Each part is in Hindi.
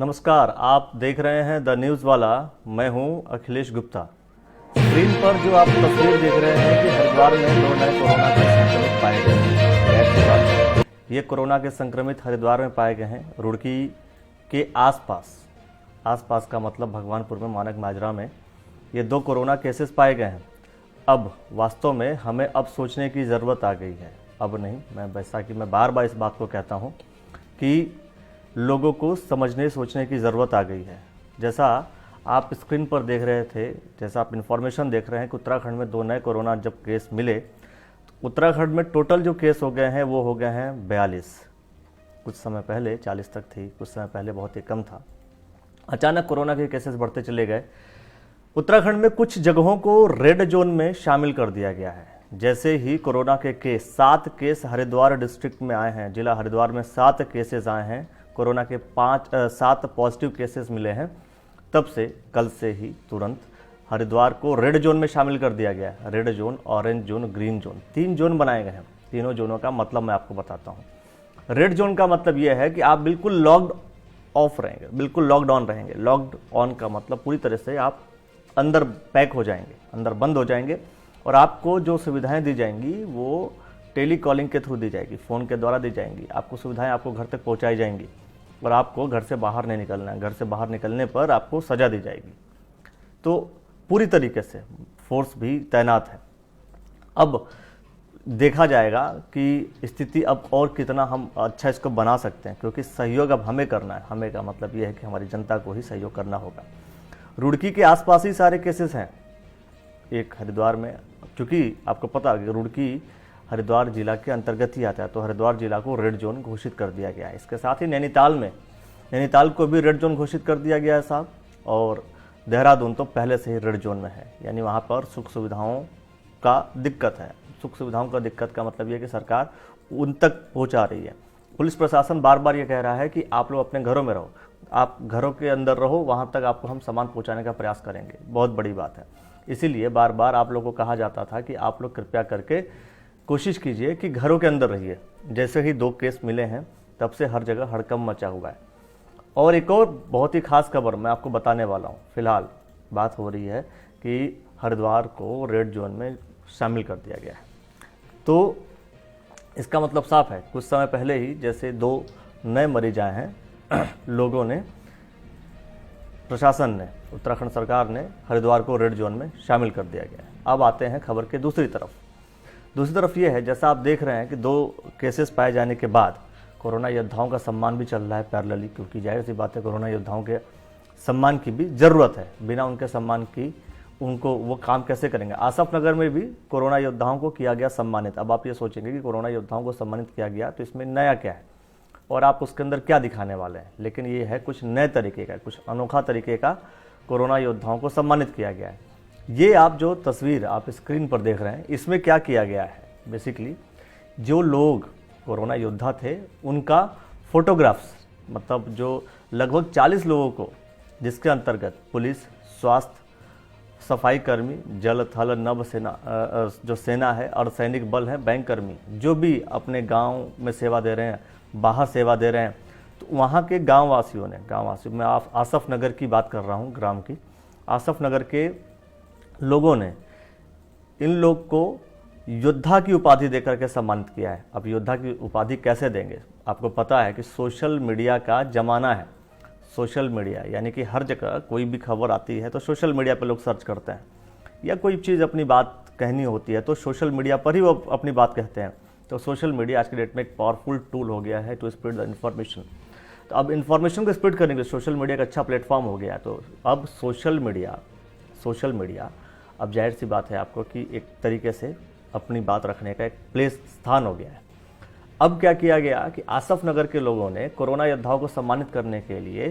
नमस्कार, आप देख रहे हैं द न्यूज़ वाला। मैं हूं अखिलेश गुप्ता। स्क्रीन पर जो आप तस्वीर देख रहे हैं कि हरिद्वार में 2 नए कोरोना के संक्रमित पाए गए हैं। ये कोरोना के संक्रमित हरिद्वार में पाए गए हैं। रुड़की के आसपास का मतलब भगवानपुर में, मानक माजरा में ये 2 कोरोना केसेस पाए गए हैं। अब वास्तव में हमें अब सोचने की ज़रूरत आ गई है। अब नहीं, मैं बार बार इस बात को कहता हूँ कि लोगों को समझने सोचने की ज़रूरत आ गई है। जैसा आप स्क्रीन पर देख रहे थे, जैसा आप इन्फॉर्मेशन देख रहे हैं कि उत्तराखंड में 2 नए कोरोना जब केस मिले तो उत्तराखंड में टोटल जो केस हो गए हैं वो हो गए हैं 42। कुछ समय पहले 40 तक थी, कुछ समय पहले बहुत ही कम था। अचानक कोरोना के केसेस बढ़ते चले गए। उत्तराखंड में कुछ जगहों को रेड जोन में शामिल कर दिया गया है। जैसे ही कोरोना के केस 7 केस हरिद्वार डिस्ट्रिक्ट में आए हैं, जिला हरिद्वार में 7 केसेस आए हैं, कोरोना के 7 पॉजिटिव केसेस मिले हैं, तब से कल से ही तुरंत हरिद्वार को रेड जोन में शामिल कर दिया गया है। Red zone, orange zone, green zone, 3 zone बनाए गए हैं। तीनों जोनों का मतलब मैं आपको बताता हूँ। रेड जोन का मतलब यह है कि आप बिल्कुल लॉक्ड ऑफ रहेंगे, बिल्कुल लॉकडाउन रहेंगे। लॉक्ड ऑन का मतलब पूरी तरह से आप अंदर पैक हो जाएंगे, अंदर बंद हो जाएंगे, और आपको जो सुविधाएं दी जाएंगी वो टेली कॉलिंग के थ्रू दी जाएगी, फ़ोन के द्वारा दी जाएंगी। आपको सुविधाएं आपको घर तक पहुंचाई जाएंगी और आपको घर से बाहर नहीं निकलना है। घर से बाहर निकलने पर आपको सज़ा दी जाएगी। तो पूरी तरीके से फोर्स भी तैनात है। अब देखा जाएगा कि स्थिति अब और कितना हम अच्छा इसको बना सकते हैं, क्योंकि सहयोग अब हमें करना है। हमें का मतलब यह है कि हमारी जनता को ही सहयोग करना होगा। रुड़की के आसपास ही सारे केसेस हैं। एक हरिद्वार में, क्योंकि आपको पता है कि रुड़की हरिद्वार जिला के अंतर्गत ही आता है, तो हरिद्वार जिला को रेड जोन घोषित कर दिया गया है। इसके साथ ही नैनीताल को भी रेड जोन घोषित कर दिया गया है साहब। और देहरादून तो पहले से ही रेड जोन में है, यानी वहाँ पर सुख सुविधाओं का दिक्कत है। सुख सुविधाओं का दिक्कत का मतलब ये कि सरकार उन तक पहुँचा रही है। पुलिस प्रशासन बार बार ये कह रहा है कि आप लोग अपने घरों में रहो, आप घरों के अंदर रहो, वहाँ तक आपको हम सामान पहुँचाने का प्रयास करेंगे। बहुत बड़ी बात है। इसीलिए बार बार आप लोगों को कहा जाता था कि आप लोग कृपया करके कोशिश कीजिए कि घरों के अंदर रहिए। जैसे ही 2 केस मिले हैं तब से हर जगह हड़कंप मचा हुआ है। और एक और बहुत ही खास खबर मैं आपको बताने वाला हूँ। फिलहाल बात हो रही है कि हरिद्वार को रेड जोन में शामिल कर दिया गया है। तो इसका मतलब साफ है, कुछ समय पहले ही जैसे 2 नए मरीज आए हैं, लोगों ने, प्रशासन ने, उत्तराखंड सरकार ने हरिद्वार को रेड जोन में शामिल कर दिया गया है। अब आते हैं खबर के दूसरी तरफ ये है, जैसा आप देख रहे हैं कि 2 केसेस पाए जाने के बाद कोरोना योद्धाओं का सम्मान भी चल रहा है पैरेलली, क्योंकि जाहिर सी बात है कोरोना योद्धाओं के सम्मान की भी ज़रूरत है। बिना उनके सम्मान की उनको वो काम कैसे करेंगे। आसफ नगर में भी कोरोना योद्धाओं को किया गया सम्मानित। अब आप ये सोचेंगे कि कोरोना योद्धाओं को सम्मानित किया गया तो इसमें नया क्या है और आप उसके अंदर क्या दिखाने वाले हैं, लेकिन ये है कुछ नए तरीके का, कुछ अनोखा तरीके का कोरोना योद्धाओं को सम्मानित किया गया है। ये आप जो तस्वीर आप स्क्रीन पर देख रहे हैं, इसमें क्या किया गया है, बेसिकली जो लोग कोरोना योद्धा थे उनका फोटोग्राफ्स, मतलब जो लगभग 40 लोगों को, जिसके अंतर्गत पुलिस, स्वास्थ्य, सफाई कर्मी, जल थल नभ सेना, जो सेना है, अर्धसैनिक बल है, बैंक कर्मी, जो भी अपने गांव में सेवा दे रहे हैं, बाहर सेवा दे रहे हैं, तो वहाँ के गांववासियों ने, मैं आसफ नगर की बात कर रहा हूँ, ग्राम की, आसफ नगर के लोगों ने इन लोग को योद्धा की उपाधि देकर के सम्मानित किया है। अब योद्धा की उपाधि कैसे देंगे, आपको पता है कि सोशल मीडिया का ज़माना है। सोशल मीडिया यानी कि हर जगह कोई भी खबर आती है तो सोशल मीडिया पर लोग सर्च करते हैं, या कोई चीज़ अपनी बात कहनी होती है तो सोशल मीडिया पर ही वो अपनी बात कहते हैं। तो सोशल मीडिया आज की डेट में एक पावरफुल टूल हो गया है टू स्प्रेड द इन्फॉर्मेशन। तो अब इन्फॉर्मेशन को स्प्रेड करने के लिए सोशल मीडिया का अच्छा प्लेटफॉर्म हो गया है। तो अब सोशल मीडिया अब जाहिर सी बात है आपको कि एक तरीके से अपनी बात रखने का एक प्लेस स्थान हो गया है। अब क्या किया गया कि आसफ नगर के लोगों ने कोरोना योद्धाओं को सम्मानित करने के लिए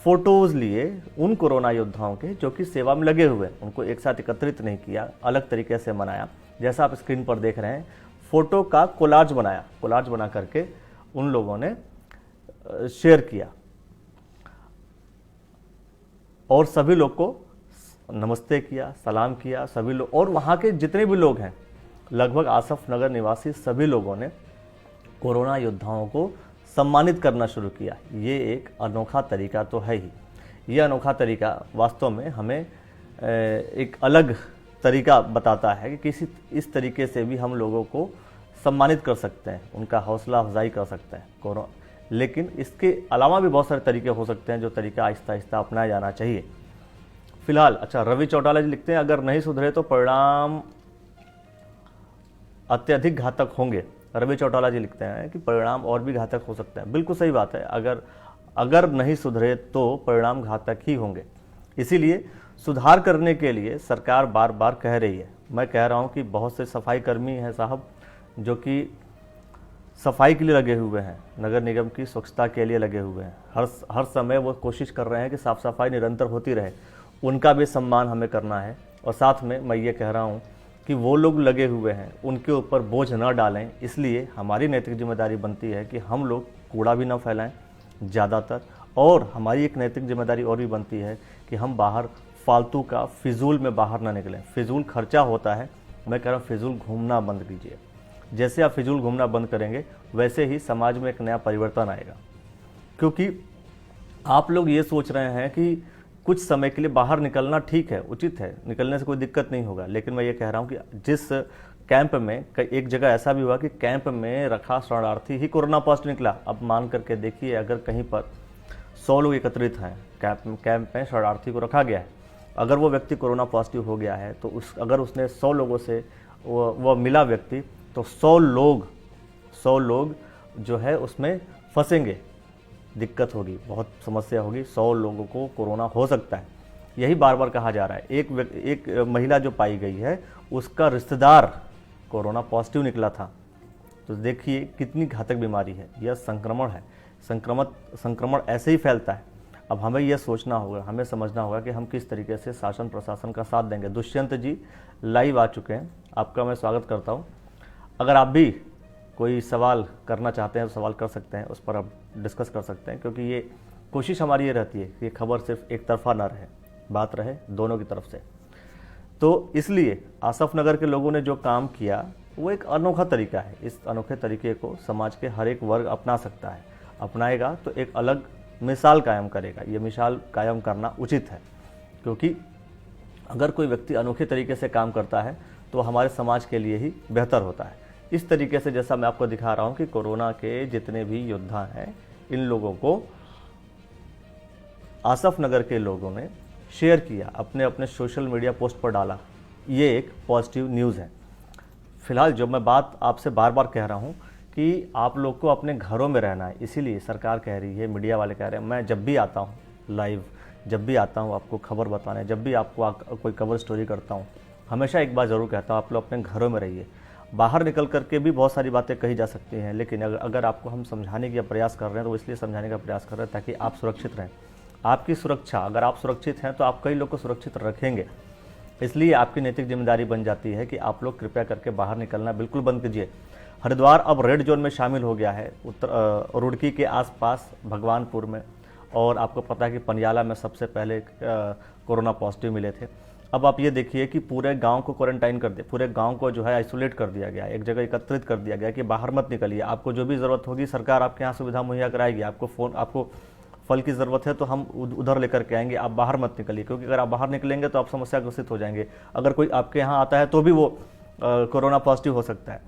फोटोज लिए उन कोरोना योद्धाओं के जो कि सेवा में लगे हुए हैं। उनको एक साथ एकत्रित नहीं किया, अलग तरीके से मनाया। जैसा आप स्क्रीन पर देख रहे हैं, फोटो का कोलाज बना करके उन लोगों ने शेयर किया और सभी लोग को नमस्ते किया, सलाम किया सभी लोग। और वहाँ के जितने भी लोग हैं, लगभग आसफ नगर निवासी सभी लोगों ने कोरोना योद्धाओं को सम्मानित करना शुरू किया। ये एक अनोखा तरीका तो है ही। ये अनोखा तरीका वास्तव में हमें एक अलग तरीका बताता है कि किसी इस तरीके से भी हम लोगों को सम्मानित कर सकते हैं, उनका हौसला अफजाई कर सकते हैं। लेकिन इसके अलावा भी बहुत सारे तरीके हो सकते हैं जो तरीका आहिस्ता आहिस्ता अपनाया जाना चाहिए। फिलहाल अच्छा, रवि चौटाला जी लिखते हैं, अगर नहीं सुधरे तो परिणाम अत्यधिक घातक होंगे। रवि चौटाला जी लिखते हैं कि परिणाम और भी घातक हो सकते हैं। बिल्कुल सही बात है, अगर नहीं सुधरे तो परिणाम घातक ही होंगे। इसीलिए सुधार करने के लिए सरकार बार बार कह रही है। मैं कह रहा हूं कि बहुत से सफाई कर्मी हैं साहब जो कि सफाई के लिए लगे हुए हैं, नगर निगम की स्वच्छता के लिए लगे हुए हैं। हर समय वो कोशिश कर रहे हैं कि साफ सफाई निरंतर होती रहे। उनका भी सम्मान हमें करना है। और साथ में मैं ये कह रहा हूँ कि वो लोग लगे हुए हैं, उनके ऊपर बोझ न डालें। इसलिए हमारी नैतिक जिम्मेदारी बनती है कि हम लोग कूड़ा भी न फैलाएं ज़्यादातर। और हमारी एक नैतिक जिम्मेदारी और भी बनती है कि हम बाहर फालतू का फिजूल में बाहर ना निकलें। फिजूल खर्चा होता है, मैं कह रहा हूँ फिजूल घूमना बंद कीजिए। जैसे आप फिजूल घूमना बंद करेंगे वैसे ही समाज में एक नया परिवर्तन आएगा। क्योंकि आप लोग ये सोच रहे हैं कि कुछ समय के लिए बाहर निकलना ठीक है, उचित है, निकलने से कोई दिक्कत नहीं होगा। लेकिन मैं ये कह रहा हूँ कि जिस कैंप में एक जगह ऐसा भी हुआ कि कैंप में रखा शरणार्थी ही कोरोना पॉजिटिव निकला। अब मान करके देखिए, अगर कहीं पर 100 लोग एकत्रित हैं, कैंप में शरणार्थी को रखा गया है, अगर वो व्यक्ति कोरोना पॉजिटिव हो गया है तो अगर उसने 100 लोगों से वो मिला व्यक्ति, तो 100 लोग जो है उसमें फंसेंगे, दिक्कत होगी, बहुत समस्या होगी। 100 लोगों को कोरोना हो सकता है। यही बार बार कहा जा रहा है। एक महिला जो पाई गई है उसका रिश्तेदार कोरोना पॉजिटिव निकला था। तो देखिए कितनी घातक बीमारी है, यह संक्रमण है। संक्रमण ऐसे ही फैलता है। अब हमें यह सोचना होगा, हमें समझना होगा कि हम किस तरीके से शासन प्रशासन का साथ देंगे। दुष्यंत जी लाइव आ चुके हैं, आपका मैं स्वागत करता हूं। अगर आप भी कोई सवाल करना चाहते हैं तो सवाल कर सकते हैं, उस पर आप डिस्कस कर सकते हैं। क्योंकि ये कोशिश हमारी ये रहती है कि खबर सिर्फ एक तरफा ना रहे, बात रहे दोनों की तरफ से। तो इसलिए आसफ नगर के लोगों ने जो काम किया वो एक अनोखा तरीका है। इस अनोखे तरीके को समाज के हर एक वर्ग अपना सकता है। अपनाएगा तो एक अलग मिसाल कायम करेगा। ये मिसाल कायम करना उचित है, क्योंकि अगर कोई व्यक्ति अनोखे तरीके से काम करता है तो हमारे समाज के लिए ही बेहतर होता है। इस तरीके से जैसा मैं आपको दिखा रहा हूं कि कोरोना के जितने भी योद्धा हैं, इन लोगों को आसफ नगर के लोगों ने शेयर किया, अपने अपने सोशल मीडिया पोस्ट पर डाला। ये एक पॉजिटिव न्यूज़ है। फिलहाल जो मैं बात आपसे बार बार कह रहा हूं कि आप लोग को अपने घरों में रहना है, इसीलिए सरकार कह रही है, मीडिया वाले कह रहे हैं। मैं जब भी आता हूं लाइव, जब भी आता हूं आपको खबर बताने, जब भी आपको कोई कवर स्टोरी करता हूं, हमेशा एक बात ज़रूर कहता हूं, आप लोग अपने घरों में रहिए। बाहर निकल करके भी बहुत सारी बातें कही जा सकती हैं, लेकिन अगर आपको हम समझाने का प्रयास कर रहे हैं तो इसलिए समझाने का प्रयास कर रहे हैं ताकि आप सुरक्षित रहें। आपकी सुरक्षा, अगर आप सुरक्षित हैं तो आप कई लोग को सुरक्षित रखेंगे। इसलिए आपकी नैतिक जिम्मेदारी बन जाती है कि आप लोग कृपया करके बाहर निकलना बिल्कुल बंद कीजिए। हरिद्वार अब रेड जोन में शामिल हो गया है, रुड़की के आसपास भगवानपुर में, और आपको पता है कि पनियाला में सबसे पहले कोरोना पॉजिटिव मिले थे। अब आप ये देखिए कि पूरे गांव को क्वारंटाइन कर दिया, पूरे गांव को जो है आइसोलेट कर दिया गया, एक जगह एकत्रित कर दिया गया कि बाहर मत निकलिए। आपको जो भी ज़रूरत होगी सरकार आपके यहाँ सुविधा मुहैया कराएगी। आपको फल की ज़रूरत है तो हम उधर लेकर के आएंगे, आप बाहर मत निकलिए, क्योंकि अगर आप बाहर निकलेंगे तो आप समस्या ग्रसित हो जाएंगे। अगर कोई आपके यहाँ आता है तो भी वो कोरोना पॉजिटिव हो सकता है।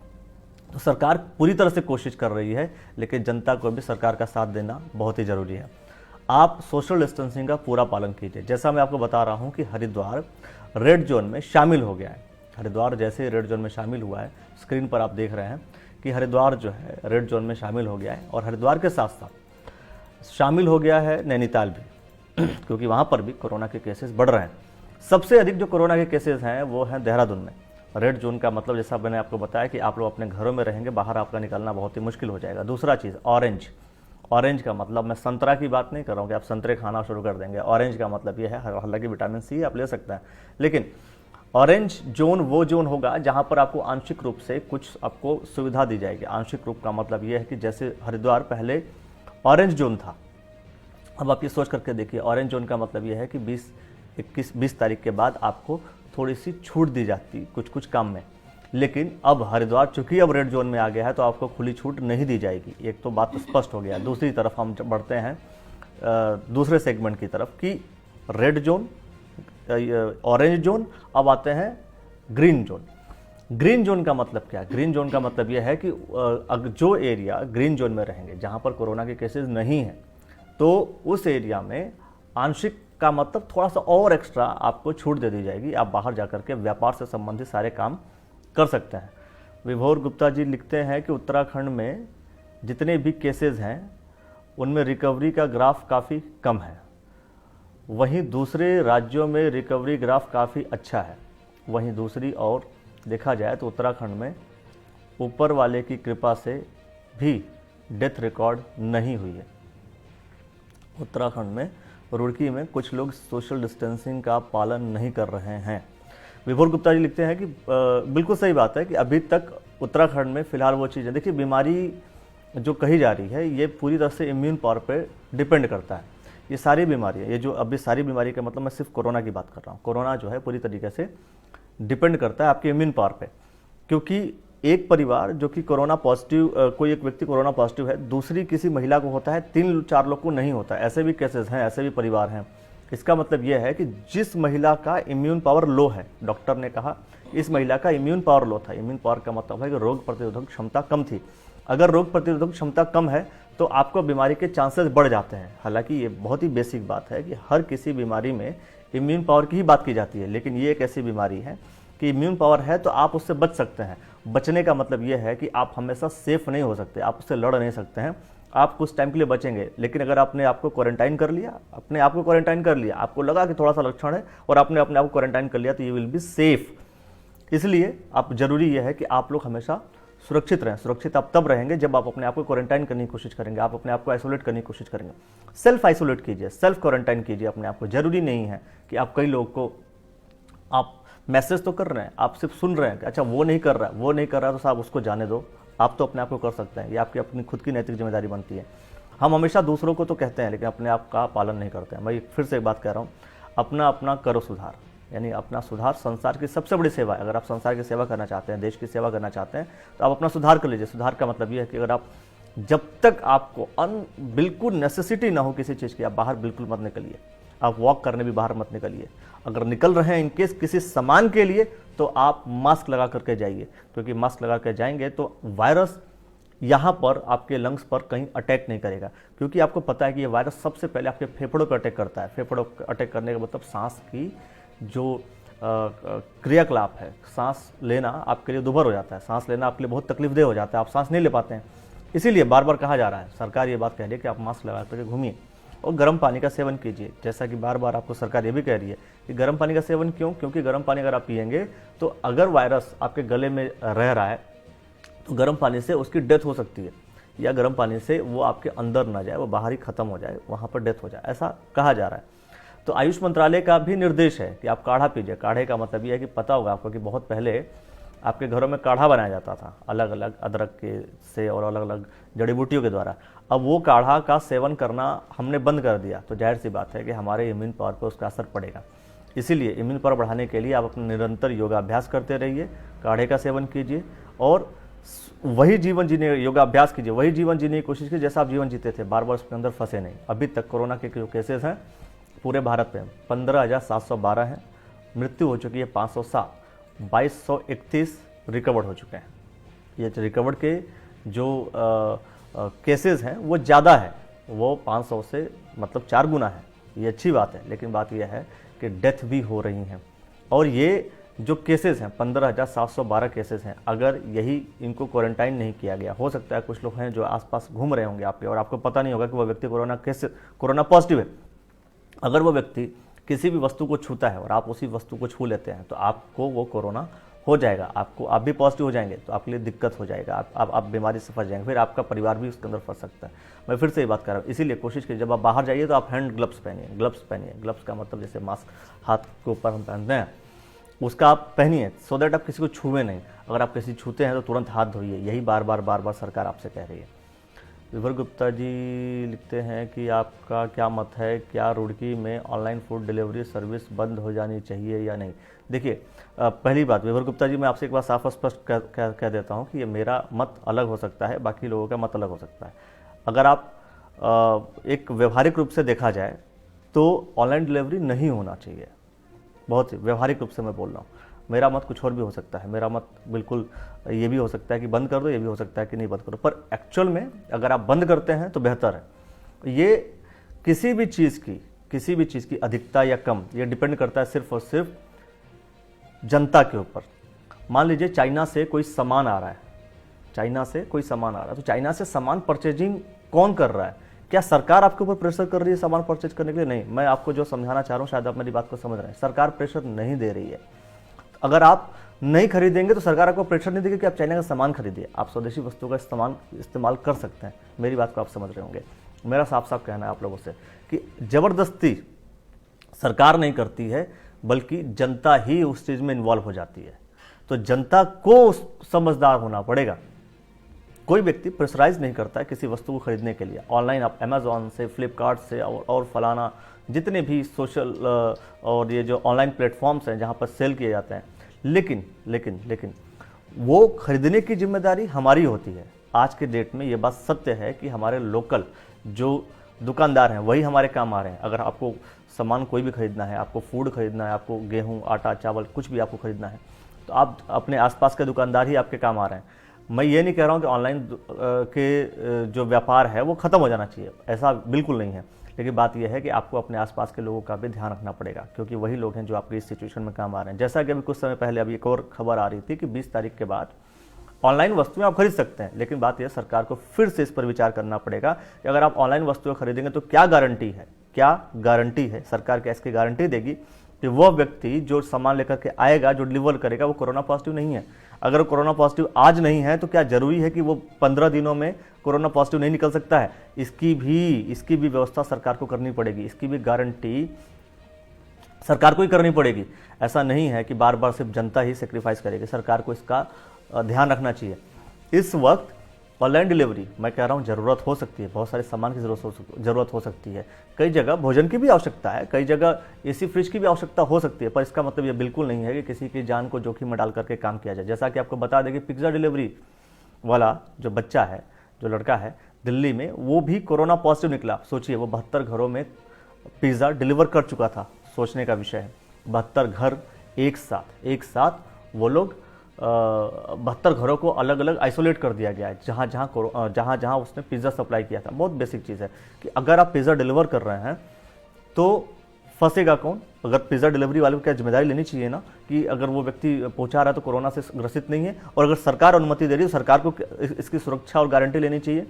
तो सरकार पूरी तरह से कोशिश कर रही है, लेकिन जनता को भी सरकार का साथ देना बहुत ही ज़रूरी है। आप सोशल डिस्टेंसिंग का पूरा पालन कीजिए। जैसा मैं आपको बता रहा हूं कि हरिद्वार रेड जोन में शामिल हो गया है। हरिद्वार जैसे रेड जोन में शामिल हुआ है, स्क्रीन पर आप देख रहे हैं कि हरिद्वार जो है रेड जोन में शामिल हो गया है। और हरिद्वार के साथ साथ शामिल हो गया है नैनीताल भी, क्योंकि वहां पर भी कोरोना के केसेस बढ़ रहे हैं। सबसे अधिक जो कोरोना के केसेस हैं वो हैं देहरादून में। रेड जोन का मतलब जैसा मैंने आपको बताया कि आप लोग अपने घरों में रहेंगे, बाहर आपका निकलना बहुत ही मुश्किल हो जाएगा। दूसरा चीज़ ऑरेंज का मतलब, मैं संतरा की बात नहीं कर रहा हूँ कि आप संतरे खाना शुरू कर देंगे। ऑरेंज का मतलब ये है, हालांकि विटामिन सी आप ले सकते हैं, लेकिन ऑरेंज जोन वो जोन होगा जहां पर आपको आंशिक रूप से कुछ आपको सुविधा दी जाएगी। आंशिक रूप का मतलब ये है कि जैसे हरिद्वार पहले ऑरेंज जोन था, अब आप ये सोच करके देखिए, ऑरेंज जोन का मतलब ये है कि 20 तारीख के बाद आपको थोड़ी सी छूट दी जाती कुछ काम में। लेकिन अब हरिद्वार चूंकि अब रेड जोन में आ गया है तो आपको खुली छूट नहीं दी जाएगी। एक तो बात स्पष्ट हो गया। दूसरी तरफ हम बढ़ते हैं दूसरे सेगमेंट की तरफ कि रेड जोन, ऑरेंज जोन, अब आते हैं ग्रीन जोन। ग्रीन जोन का मतलब क्या है? ग्रीन जोन का मतलब यह है कि जो एरिया ग्रीन जोन में रहेंगे, जहां पर कोरोना के केसेस नहीं हैं, तो उस एरिया में आंशिक का मतलब थोड़ा सा और एक्स्ट्रा आपको छूट दे दी जाएगी। आप बाहर जाकर के व्यापार से संबंधित सारे काम कर सकते हैं। विभोर गुप्ता जी लिखते हैं कि उत्तराखंड में जितने भी केसेस हैं उनमें रिकवरी का ग्राफ काफ़ी कम है, वहीं दूसरे राज्यों में रिकवरी ग्राफ काफ़ी अच्छा है। वहीं दूसरी ओर देखा जाए तो उत्तराखंड में ऊपर वाले की कृपा से भी डेथ रिकॉर्ड नहीं हुई है। उत्तराखंड में रुड़की में कुछ लोग सोशल डिस्टेंसिंग का पालन नहीं कर रहे हैं। विभोर गुप्ता जी लिखते हैं कि बिल्कुल सही बात है कि अभी तक उत्तराखंड में फिलहाल वो चीज़ें, देखिए बीमारी जो कही जा रही है ये पूरी तरह से इम्यून पावर पे डिपेंड करता है। ये सारी बीमारियाँ, ये जो अभी सारी बीमारी का मतलब मैं सिर्फ कोरोना की बात कर रहा हूँ। कोरोना जो है पूरी तरीके से डिपेंड करता है आपके इम्यून पावर पे, क्योंकि एक परिवार जो कि कोरोना पॉजिटिव, कोई एक व्यक्ति कोरोना पॉजिटिव है, दूसरी किसी महिला को होता है, 3-4 लोग को नहीं होता। ऐसे भी केसेस हैं, ऐसे भी परिवार हैं। इसका मतलब यह है कि जिस महिला का इम्यून पावर लो है, डॉक्टर ने कहा इस महिला का इम्यून पावर लो था। इम्यून पावर का मतलब है कि रोग प्रतिरोधक क्षमता कम थी। अगर रोग प्रतिरोधक क्षमता कम है तो आपको बीमारी के चांसेस बढ़ जाते हैं। हालांकि ये बहुत ही बेसिक बात है कि हर किसी बीमारी में इम्यून पावर की ही बात की जाती है, लेकिन ये एक ऐसी बीमारी है कि इम्यून पावर है तो आप उससे बच सकते हैं। बचने का मतलब ये है कि आप हमेशा सेफ नहीं हो सकते, आप उससे लड़ नहीं सकते हैं। आप कुछ टाइम के लिए बचेंगे, लेकिन अगर आपने आपको क्वारंटाइन कर लिया, अपने आप को क्वारंटाइन कर लिया, आपको लगा कि थोड़ा सा लक्षण है और आपने अपने आप को क्वारंटाइन कर लिया, तो यू विल बी सेफ। इसलिए आप जरूरी यह है कि आप लोग हमेशा सुरक्षित रहें। सुरक्षित आप तब रहेंगे जब आप अपने आप को क्वारंटाइन करने की कोशिश करेंगे, आप अपने आप को आइसोलेट करने की कोशिश करेंगे। सेल्फ आइसोलेट कीजिए, सेल्फ क्वारंटाइन कीजिए अपने आप को। जरूरी नहीं है कि आप कई लोगों को, आप मैसेज तो कर रहे हैं, आप सिर्फ सुन रहे हैं कि अच्छा वो नहीं कर रहा है, वो नहीं कर रहा है, तो साहब उसको जाने दो। आप तो अपने आप को कर सकते हैं, ये आपकी अपनी खुद की नैतिक जिम्मेदारी बनती है। हम हमेशा दूसरों को तो कहते हैं लेकिन अपने आप का पालन नहीं करते हैं। मैं फिर से एक बात कह रहा हूँ, अपना अपना करो सुधार, यानी अपना सुधार संसार की सबसे बड़ी सेवा है। अगर आप संसार की सेवा करना चाहते हैं, देश की सेवा करना चाहते हैं, तो आप अपना सुधार कर लीजिए। सुधार का मतलब यह है कि अगर आप, जब तक आपको बिल्कुल नेसेसिटी ना हो किसी चीज़ की, आप बाहर बिल्कुल मत निकलिए। आप वॉक करने भी बाहर मत निकलिए। अगर निकल रहे हैं इनकेस किसी सामान के लिए, तो आप मास्क लगा करके जाइए, क्योंकि मास्क लगा कर जाएंगे तो वायरस यहाँ पर आपके लंग्स पर कहीं अटैक नहीं करेगा। क्योंकि आपको पता है कि ये वायरस सबसे पहले आपके फेफड़ों पर अटैक करता है। फेफड़ों पर अटैक करने का मतलब सांस की जो क्रियाकलाप है, सांस लेना आपके लिए दुभर हो जाता है, सांस लेना आपके लिए बहुत तकलीफदेह हो जाता है, आप सांस नहीं ले पाते हैं। इसीलिए बार बार कहा जा रहा है, सरकार ये बात कह रही है कि आप मास्क लगा करके घूमिए और गर्म पानी का सेवन कीजिए। जैसा कि बार बार आपको सरकार ये भी कह रही है कि गर्म पानी का सेवन क्यों? क्योंकि गर्म पानी अगर आप पिएंगे तो अगर वायरस आपके गले में रह रहा है तो गर्म पानी से उसकी डेथ हो सकती है, या गर्म पानी से वो आपके अंदर ना जाए, वो बाहर ही खत्म हो जाए, वहाँ पर डेथ हो जाए, ऐसा कहा जा रहा है। तो आयुष मंत्रालय का भी निर्देश है कि आप काढ़ा पीजिए। काढ़े का मतलब ये है कि पता होगा आपको कि बहुत पहले आपके घरों में काढ़ा बनाया जाता था अलग अलग अदरक के से और अलग अलग जड़ी बूटियों के द्वारा। अब वो काढ़ा का सेवन करना हमने बंद कर दिया, तो जाहिर सी बात है कि हमारे इम्यून पावर पर उसका असर पड़ेगा। इसीलिए इम्यून पावर बढ़ाने के लिए आप अपना निरंतर योगाभ्यास करते रहिए, काढ़े का सेवन कीजिए और वही जीवन जीने, योगाभ्यास कीजिए, वही जीवन जीने की कोशिश कीजिए जैसा आप जीवन जीते थे। बार बार उसके अंदर फंसे नहीं। अभी तक कोरोना के जो केसेस हैं पूरे भारत में 15,712 हैं, मृत्यु हो चुकी है 507, 2231 रिकवर्ड हो चुके हैं। ये रिकवर्ड के जो केसेस हैं वो ज़्यादा है, वो 500 से मतलब 4 गुना है। ये अच्छी बात है, लेकिन बात यह है कि डेथ भी हो रही हैं। और ये जो केसेस हैं 15,712 केसेस हैं, अगर यही इनको क्वारंटाइन नहीं किया गया, हो सकता है कुछ लोग हैं जो आसपास घूम रहे होंगे आपके और आपको पता नहीं होगा कि वह व्यक्ति कोरोना पॉजिटिव है। अगर वो व्यक्ति किसी भी वस्तु को छूता है और आप उसी वस्तु को छू लेते हैं तो आपको वो कोरोना हो जाएगा, आप भी पॉजिटिव हो जाएंगे, तो आपके लिए दिक्कत हो जाएगा, आप बीमारी से फंस जाएंगे, फिर आपका परिवार भी उसके अंदर फंस सकता है। मैं फिर से ये बात कर रहा हूँ। इसीलिए कोशिश कीजिए जब आप बाहर जाइए तो आप हैंड ग्लव्स पहनिए। ग्लव्स पहनिए, ग्लव्स का मतलब जैसे मास्क हाथ के ऊपर हम पहनते हैं उसका आप पहनिए, सो दैट आप किसी को छूए नहीं। अगर आप किसी छूते हैं तो तुरंत हाथ धोइए। यही बार बार सरकार आपसे कह रही है। विभर गुप्ता जी लिखते हैं कि आपका क्या मत है, क्या रुड़की में ऑनलाइन फूड डिलीवरी सर्विस बंद हो जानी चाहिए या नहीं। देखिए, पहली बात विभर गुप्ता जी, मैं आपसे एक बात साफ और स्पष्ट कह देता हूं कि ये मेरा मत अलग हो सकता है, बाकी लोगों का मत अलग हो सकता है। अगर आप एक व्यवहारिक रूप से देखा जाए तो ऑनलाइन डिलीवरी नहीं होना चाहिए, बहुत व्यवहारिक रूप से मैं बोल रहा हूँ। मेरा मत कुछ और भी हो सकता है, मेरा मत बिल्कुल ये भी हो सकता है कि बंद कर दो, ये भी हो सकता है कि नहीं बंद करो, पर एक्चुअल में अगर आप बंद करते हैं तो बेहतर है। ये किसी भी चीज़ की अधिकता या कम, ये डिपेंड करता है सिर्फ और सिर्फ जनता के ऊपर। मान लीजिए चाइना से कोई सामान आ रहा है, तो चाइना से सामान परचेजिंग कौन कर रहा है? क्या सरकार आपके ऊपर प्रेशर कर रही है सामान परचेज करने के लिए? नहीं। मैं आपको जो समझाना चाह रहा हूँ, शायद आप मेरी बात को समझ रहे हैं, सरकार प्रेशर नहीं दे रही है। अगर आप नहीं खरीदेंगे तो सरकार आपको प्रेशर नहीं देगी कि आप चाइना का सामान खरीदिए, आप स्वदेशी वस्तुओं का इस्तेमाल कर सकते हैं। मेरी बात को आप समझ रहे होंगे। मेरा साफ साफ कहना है आप लोगों से कि जबरदस्ती सरकार नहीं करती है, बल्कि जनता ही उस चीज़ में इन्वॉल्व हो जाती है। तो जनता को समझदार होना पड़ेगा। कोई व्यक्ति प्रेशराइज नहीं करता है किसी वस्तु को खरीदने के लिए। ऑनलाइन आप अमेजॉन से, फ्लिपकार्ट से और फलाना जितने भी सोशल और ये जो ऑनलाइन प्लेटफॉर्म्स हैं जहाँ पर सेल किए जाते हैं, लेकिन वो खरीदने की जिम्मेदारी हमारी होती है। आज के डेट में ये बात सत्य है कि हमारे लोकल जो दुकानदार हैं वही हमारे काम आ रहे हैं। अगर आपको सामान कोई भी खरीदना है, आपको फूड खरीदना है, आपको गेहूँ, आटा, चावल कुछ भी आपको खरीदना है, तो आप अपने आसपास के दुकानदार ही आपके काम आ रहे हैं। मैं ये नहीं कह रहा हूँ कि ऑनलाइन के जो व्यापार है वो ख़त्म हो जाना चाहिए, ऐसा बिल्कुल नहीं है। लेकिन बात यह है कि आपको अपने आसपास के लोगों का भी ध्यान रखना पड़ेगा, क्योंकि वही लोग हैं जो आपकी इस सिचुएशन में काम आ रहे हैं। जैसा कि अभी कुछ समय पहले अभी एक और खबर आ रही थी कि 20 तारीख के बाद ऑनलाइन वस्तुएं आप खरीद सकते हैं, लेकिन बात यह सरकार को फिर से इस पर विचार करना पड़ेगा कि अगर आप ऑनलाइन वस्तुएं खरीदेंगे तो क्या गारंटी है, सरकार क्या इसकी गारंटी देगी कि वह व्यक्ति जो सामान लेकर के आएगा, जो डिलीवर करेगा, वो कोरोना पॉजिटिव नहीं है। अगर कोरोना पॉजिटिव आज नहीं है तो क्या जरूरी है कि वो 15 दिनों में कोरोना पॉजिटिव नहीं निकल सकता है? इसकी भी व्यवस्था सरकार को करनी पड़ेगी, इसकी भी गारंटी सरकार को ही करनी पड़ेगी। ऐसा नहीं है कि बार बार सिर्फ जनता ही सेक्रीफाइस करेगी, सरकार को इसका ध्यान रखना चाहिए। इस वक्त ऑनलाइन डिलीवरी मैं कह रहा हूँ ज़रूरत हो सकती है, बहुत सारे सामान की ज़रूरत हो सकती है, कई जगह भोजन की भी आवश्यकता है, कई जगह एसी फ्रिज की भी आवश्यकता हो सकती है, पर इसका मतलब ये बिल्कुल नहीं है कि किसी की जान को जोखिम में डाल करके काम किया जाए। जैसा कि आपको बता दें कि पिज्ज़ा डिलीवरी वाला जो बच्चा है, जो लड़का है दिल्ली में, वो भी कोरोना पॉजिटिव निकला। सोचिए, वो 72 घरों में पिज़्ज़ा डिलीवर कर चुका था। सोचने का विषय है, 72 घर एक साथ वो लोग 72 घरों को अलग अलग आइसोलेट कर दिया गया है, जहाँ उसने पिज़्ज़ा सप्लाई किया था। बहुत बेसिक चीज़ है कि अगर आप पिज़्ज़ा डिलीवर कर रहे हैं तो फंसेगा कौन? अगर पिज़्ज़ा डिलीवरी वाले को क्या जिम्मेदारी लेनी चाहिए ना कि अगर वो व्यक्ति पहुंचा रहा है तो कोरोना से ग्रसित नहीं है, और अगर सरकार अनुमति दे रही है तो सरकार को इसकी सुरक्षा और गारंटी लेनी चाहिए।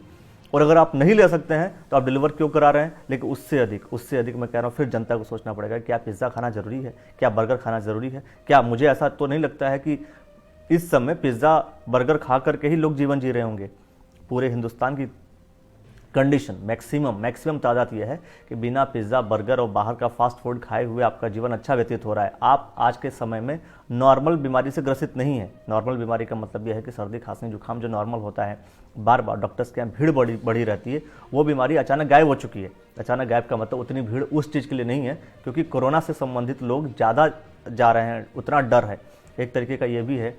और अगर आप नहीं ले सकते हैं तो आप डिलीवर क्यों करा रहे हैं? लेकिन उससे अधिक मैं कह रहा हूँ, फिर जनता को सोचना पड़ेगा, क्या पिज़्ज़ा खाना ज़रूरी है? क्या बर्गर खाना ज़रूरी है? क्या मुझे ऐसा तो नहीं लगता है कि इस समय पिज़्ज़ा बर्गर खा करके ही लोग जीवन जी रहे होंगे। पूरे हिंदुस्तान की कंडीशन मैक्सिमम तादाद यह है कि बिना पिज़्ज़ा, बर्गर और बाहर का फास्ट फूड खाए हुए आपका जीवन अच्छा व्यतीत हो रहा है। आप आज के समय में नॉर्मल बीमारी से ग्रसित नहीं है। नॉर्मल बीमारी का मतलब यह है कि सर्दी, खांसी, जुकाम जो नॉर्मल होता है, बार बार डॉक्टर्स के यहाँ भीड़ बढ़ी रहती है, वो बीमारी अचानक गायब हो चुकी है। अचानक गायब का मतलब उतनी भीड़ उस चीज़ के लिए नहीं है क्योंकि कोरोना से संबंधित लोग ज़्यादा जा रहे हैं, उतना डर है। एक तरीके का ये भी है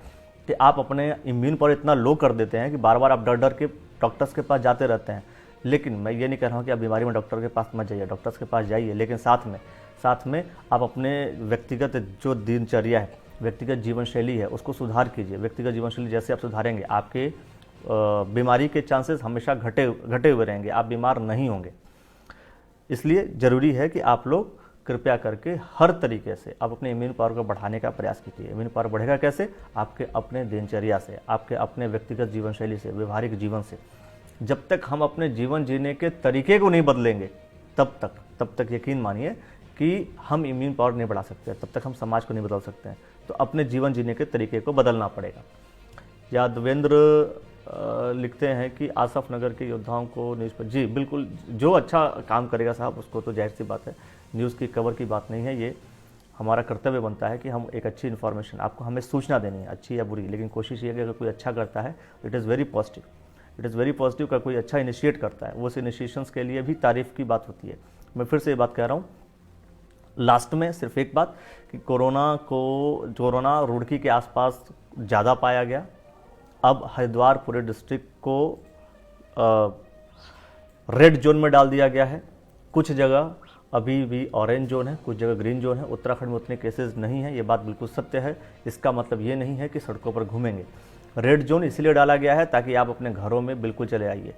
कि आप अपने इम्यून पावर इतना लो कर देते हैं कि बार बार आप डर के डॉक्टर्स के पास जाते रहते हैं। लेकिन मैं ये नहीं कह रहा हूँ कि आप बीमारी में डॉक्टर के पास मत जाइए, डॉक्टर्स के पास जाइए, लेकिन साथ में आप अपने व्यक्तिगत जो दिनचर्या है, व्यक्तिगत जीवन शैली है, उसको सुधार कीजिए। व्यक्तिगत जीवन शैली जैसे आप सुधारेंगे, आपके बीमारी के चांसेस हमेशा घटे हुए रहेंगे, आप बीमार नहीं होंगे। इसलिए ज़रूरी है कि आप लोग कृपया करके हर तरीके से आप अपने इम्यून पावर को बढ़ाने का प्रयास कीजिए। इम्यून पावर बढ़ेगा कैसे? आपके अपने दिनचर्या से, आपके अपने व्यक्तिगत जीवन शैली से, व्यवहारिक जीवन से। जब तक हम अपने जीवन जीने के तरीके को नहीं बदलेंगे तब तक यकीन मानिए कि हम इम्यून पावर नहीं बढ़ा सकते, तब तक हम समाज को नहीं बदल सकते हैं। तो अपने जीवन जीने के तरीके को बदलना पड़ेगा। यादवेंद्र लिखते हैं कि आसफ नगर के योद्धाओं को न्यूज़ पर, जी बिल्कुल, जो अच्छा काम करेगा साहब उसको तो जाहिर सी बात है, न्यूज़ की कवर की बात नहीं है, ये हमारा कर्तव्य बनता है कि हम एक अच्छी इन्फॉर्मेशन आपको, हमें सूचना देनी है, अच्छी या बुरी, लेकिन कोशिश ये है कि अगर कोई अच्छा करता है तो it is very positive. It is very positive का कोई अच्छा इनिशिएट करता है, वो उस इनिशिएशंस के लिए भी तारीफ़ की बात होती है। मैं फिर से ये बात कह रहा हूँ लास्ट में सिर्फ एक बात कि कोरोना रुड़की के आसपास ज़्यादा पाया गया। अब हरिद्वार पूरे डिस्ट्रिक्ट को रेड जोन में डाल दिया गया है। कुछ जगह अभी भी ऑरेंज जोन है, कुछ जगह ग्रीन जोन है। उत्तराखंड में उतने केसेस नहीं हैं, ये बात बिल्कुल सत्य है। इसका मतलब ये नहीं है कि सड़कों पर घूमेंगे। रेड जोन इसलिए डाला गया है ताकि आप अपने घरों में बिल्कुल चले आइए।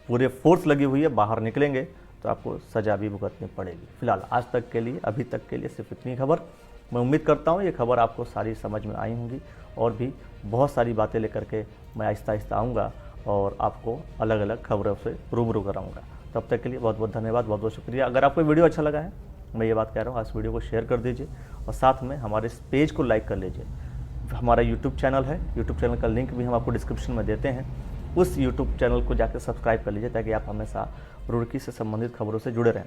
पूरे फोर्स लगी हुई है, बाहर निकलेंगे तो आपको सजा भी भुगतनी पड़ेगी। फिलहाल आज तक के लिए, अभी तक के लिए सिर्फ इतनी खबर। मैं उम्मीद करता हूँ ये खबर आपको सारी समझ में आई होंगी और भी बहुत सारी बातें लेकर के मैं आहिस्ता आहिस्ता आऊँगा और आपको अलग अलग खबरों से रूबरू कराऊँगा। तब तक के लिए बहुत बहुत धन्यवाद, बहुत बहुत शुक्रिया। अगर आपको वीडियो अच्छा लगा है, मैं ये बात कह रहा हूँ, आज वीडियो को शेयर कर दीजिए और साथ में हमारे इस पेज को लाइक कर लीजिए। हमारा यूट्यूब चैनल है, यूट्यूब चैनल का लिंक भी हम आपको डिस्क्रिप्शन में देते हैं। उस यूट्यूब चैनल को जाकर सब्सक्राइब कर लीजिए ताकि आप हमेशा रुड़की से संबंधित खबरों से जुड़े रहें।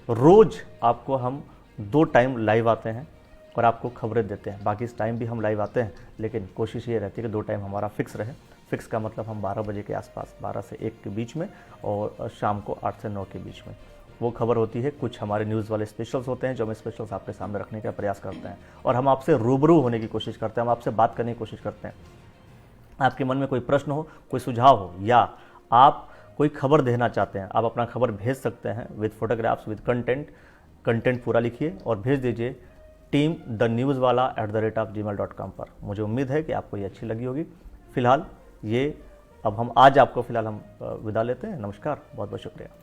रोज़ आपको हम 2 टाइम लाइव आते हैं और आपको खबरें देते हैं। बाकी इस टाइम भी हम लाइव आते हैं, लेकिन कोशिश ये रहती है कि 2 टाइम हमारा फिक्स रहे। फिक्स का मतलब हम 12 बजे के आसपास, 12 से 1 के बीच में और शाम को 8 से 9 के बीच में वो खबर होती है। कुछ हमारे न्यूज़ वाले स्पेशल्स होते हैं जो हम स्पेशल्स आपके सामने रखने का प्रयास करते हैं और हम आपसे रूबरू होने की कोशिश करते हैं, हम आपसे बात करने की कोशिश करते हैं। आपके मन में कोई प्रश्न हो, कोई सुझाव हो या आप कोई खबर देना चाहते हैं, आप अपना खबर भेज सकते हैं विद फोटोग्राफ्स, विद कंटेंट पूरा लिखिए और भेज दीजिए team.newswala@gmail.com पर। मुझे उम्मीद है कि आपको ये अच्छी लगी होगी। फिलहाल ये अब हम आज आपको फिलहाल हम विदा लेते हैं। नमस्कार, बहुत बहुत शुक्रिया।